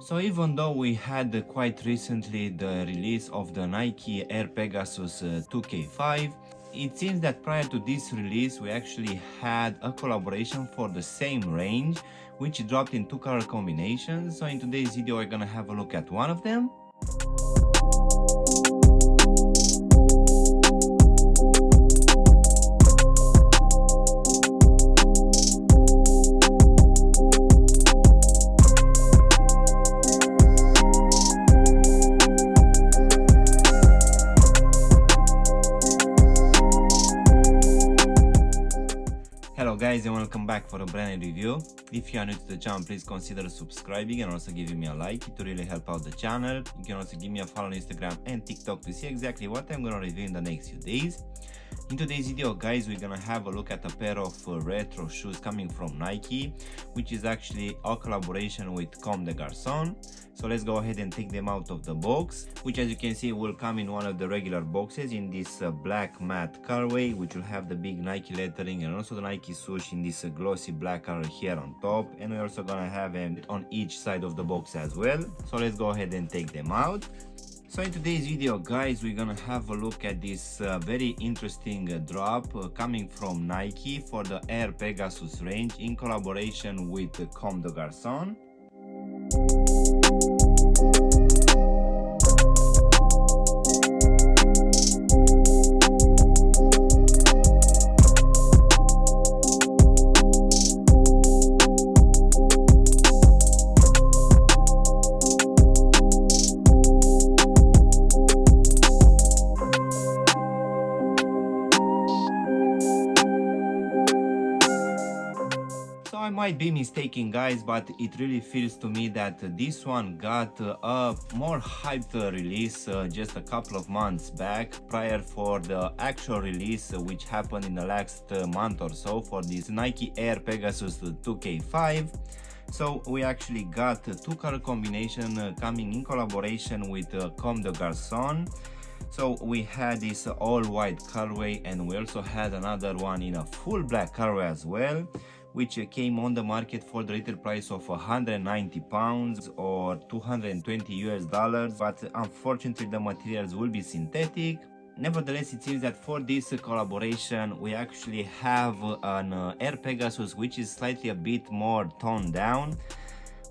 So even though we had quite recently the release of the Nike Air Pegasus 2K5, it seems that prior to this release we actually had a collaboration for the same range, which dropped in two color combinations. So in today's video we're gonna have a look at one of them. Hello guys, and welcome back for a brand new review. If you are new to the channel, please consider subscribing and also giving me a like. It will really help out the channel. You can also give me a follow on Instagram and TikTok to see exactly what I'm gonna review in the next few days. In today's video guys, we're gonna have a look at a pair of retro shoes coming from Nike, which is actually a collaboration with Comme the Garcons. So let's go ahead and take them out of the box, which as you can see will come in one of the regular boxes in this black matte colorway, which will have the big Nike lettering and also the Nike swoosh in this glossy black color here on top, and we're also gonna have them on each side of the box as well. So let's go ahead and take them out. So in today's video guys, we're gonna have a look at this very interesting drop coming from Nike for the Air Pegasus range in collaboration with Comme the Garcons. I might be mistaken guys, but it really feels to me that this one got a more hyped release just a couple of months back prior for the actual release which happened in the last month or so for this Nike Air Pegasus 2K5. So we actually got two color combination coming in collaboration with Comme the Garcons. So we had this all white colorway, and we also had another one in a full black colorway as well, which came on the market for the retail price of £190 or $220 US, but unfortunately the materials will be synthetic. Nevertheless, it seems that for this collaboration we actually have an Air Pegasus which is slightly a bit more toned down,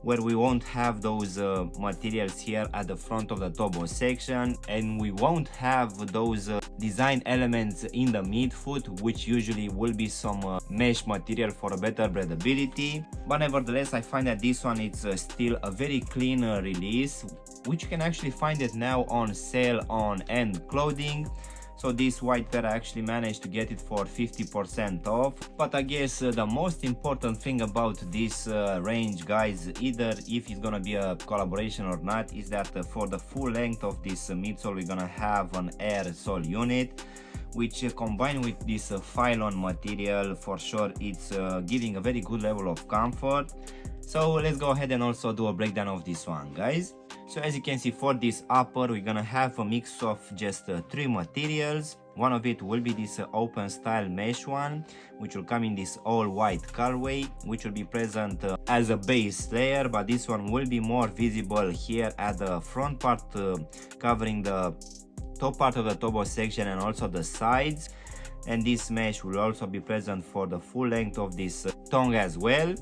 where we won't have those materials here at the front of the tobo section, and we won't have those design elements in the midfoot, which usually will be some mesh material for a better breathability. But nevertheless, I find that this one is still a very clean release, which you can actually find it now on sale on End Clothing. So this white pair I actually managed to get it for 50% off. But I guess the most important thing about this range guys, either if it's gonna be a collaboration or not, is that for the full length of this midsole we're gonna have an air sole unit, which combined with this phylon material, for sure it's giving a very good level of comfort. So let's go ahead and also do a breakdown of this one guys. So as you can see, for this upper we're gonna have a mix of just three materials. One of it will be this open style mesh one, which will come in this all white colorway, which will be present as a base layer, but this one will be more visible here at the front part, covering the top part of the tobo section and also the sides. And this mesh will also be present for the full length of this tongue as well.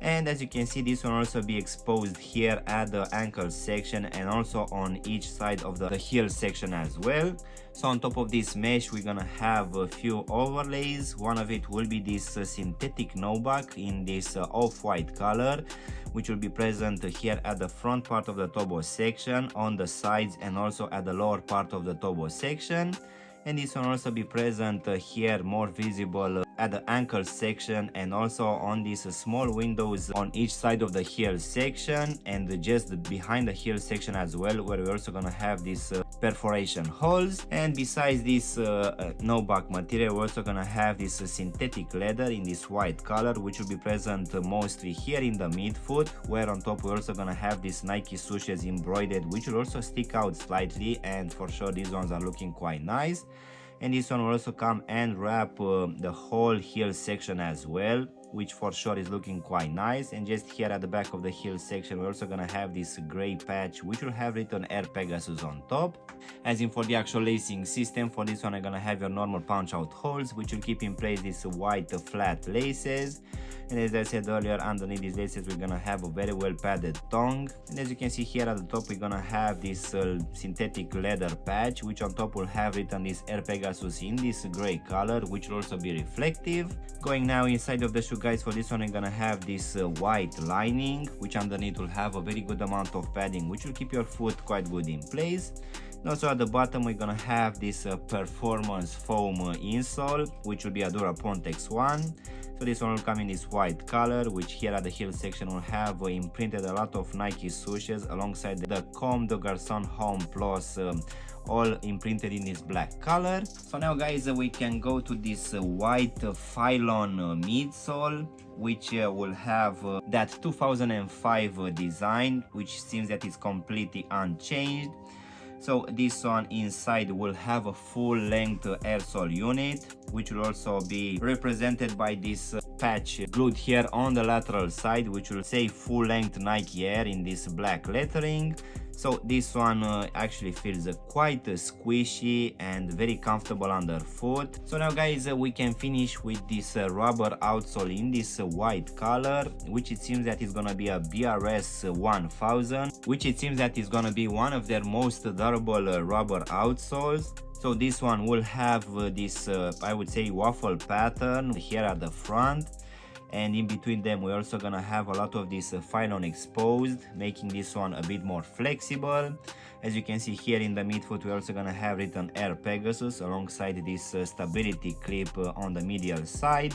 And as you can see, this one also be exposed here at the ankle section and also on each side of the heel section as well. So on top of this mesh we're gonna have a few overlays. One of it will be this synthetic nubuck in this off-white color, which will be present here at the front part of the tobo section, on the sides, and also at the lower part of the tobo section. And this one also be present here, more visible at the ankle section, and also on these small windows on each side of the heel section, and just behind the heel section as well, where we're also gonna have these perforation holes. And besides this nubuck material, we're also gonna have this synthetic leather in this white color, which will be present mostly here in the midfoot, where on top we're also gonna have this Nike swooshes embroidered, which will also stick out slightly, and for sure these ones are looking quite nice. And this one will also come and wrap the whole heel section as well, which for sure is looking quite nice. And just here at the back of the heel section, we're also gonna have this gray patch, which will have written Air Pegasus on top. As in for the actual lacing system, for this one I'm gonna have your normal punch out holes, which will keep in place these white flat laces. And as I said earlier, underneath these laces we're gonna have a very well padded tongue. And as you can see here at the top, we're gonna have this synthetic leather patch, which on top will have written this Air Pegasus in this gray color, which will also be reflective. Going now inside of the shoe, guys, for this one I'm gonna have this white lining, which underneath will have a very good amount of padding, which will keep your foot quite good in place. And also at the bottom we're gonna have this performance foam insole, which will be a Durapont X1. So this one will come in this white color, which here at the heel section will have imprinted a lot of Nike swooshes alongside the Comme, the Garcons Home Plus, all imprinted in this black color. So now, guys, we can go to this white Phylon midsole, which will have that 2005 design, which seems that it's completely unchanged. So this one inside will have a full-length air sole unit, which will also be represented by this patch glued here on the lateral side, which will say full-length Nike Air in this black lettering. So this one actually feels quite squishy and very comfortable underfoot. So now, guys, we can finish with this rubber outsole in this white color, which it seems that is gonna be a BRS 1000, which it seems that is gonna be one of their most durable rubber outsoles. So this one will have this I would say waffle pattern here at the front, and in between them we're also gonna have a lot of this Phylon exposed, making this one a bit more flexible. As you can see here in the midfoot, we're also gonna have written Air Pegasus alongside this stability clip on the medial side.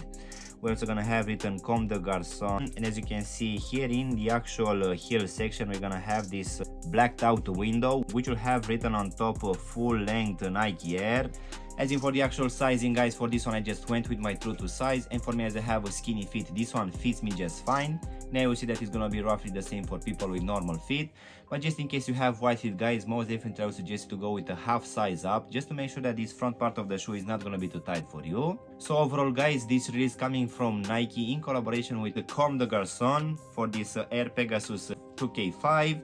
We're also gonna have written Comme the Garcons, and as you can see here in the actual heel section, we're gonna have this blacked out window, which will have written on top of full length Nike Air. As in for the actual sizing, guys, for this one I just went with my true to size, and for me, as I have a skinny feet, this one fits me just fine. Now you see that it's gonna be roughly the same for people with normal feet, but just in case you have wide feet, guys, most definitely I would suggest to go with a half size up, just to make sure that this front part of the shoe is not gonna be too tight for you. So overall, guys, this release coming from Nike in collaboration with the Comme the Garcons for this Air Pegasus 2K5.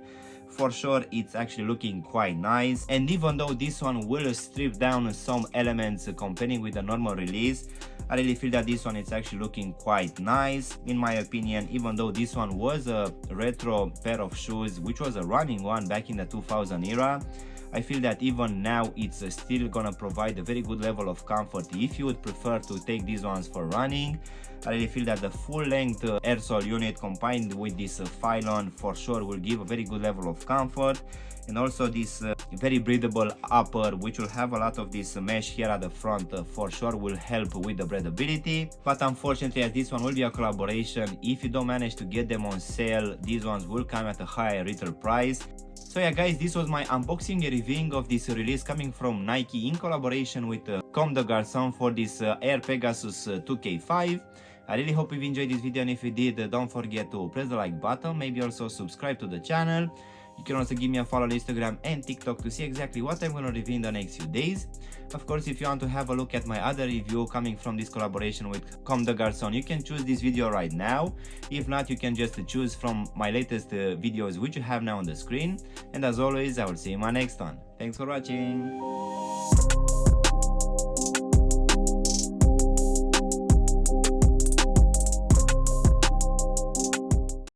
For sure, it's actually looking quite nice, and even though this one will strip down some elements comparing with the normal release, I really feel that this one is actually looking quite nice in my opinion. Even though this one was a retro pair of shoes, which was a running one back in the 2000 era, I feel that even now it's still gonna provide a very good level of comfort if you would prefer to take these ones for running. I really feel that the full-length air sole unit combined with this Phylon for sure will give a very good level of comfort, and also this very breathable upper, which will have a lot of this mesh here at the front, for sure will help with the breathability. But unfortunately, as this one will be a collaboration, if you don't manage to get them on sale, these ones will come at a higher retail price. So yeah, guys, this was my unboxing and reviewing of this release coming from Nike in collaboration with Comme the Garcons for this Air Pegasus 2K5. I really hope you've enjoyed this video, and if you did, don't forget to press the like button, maybe also subscribe to the channel. You can also give me a follow on Instagram and TikTok to see exactly what I'm going to review in the next few days. Of course, if you want to have a look at my other review coming from this collaboration with Comme the Garcons, you can choose this video right now. If not, you can just choose from my latest videos, which you have now on the screen. And as always, I will see you in my next one. Thanks for watching.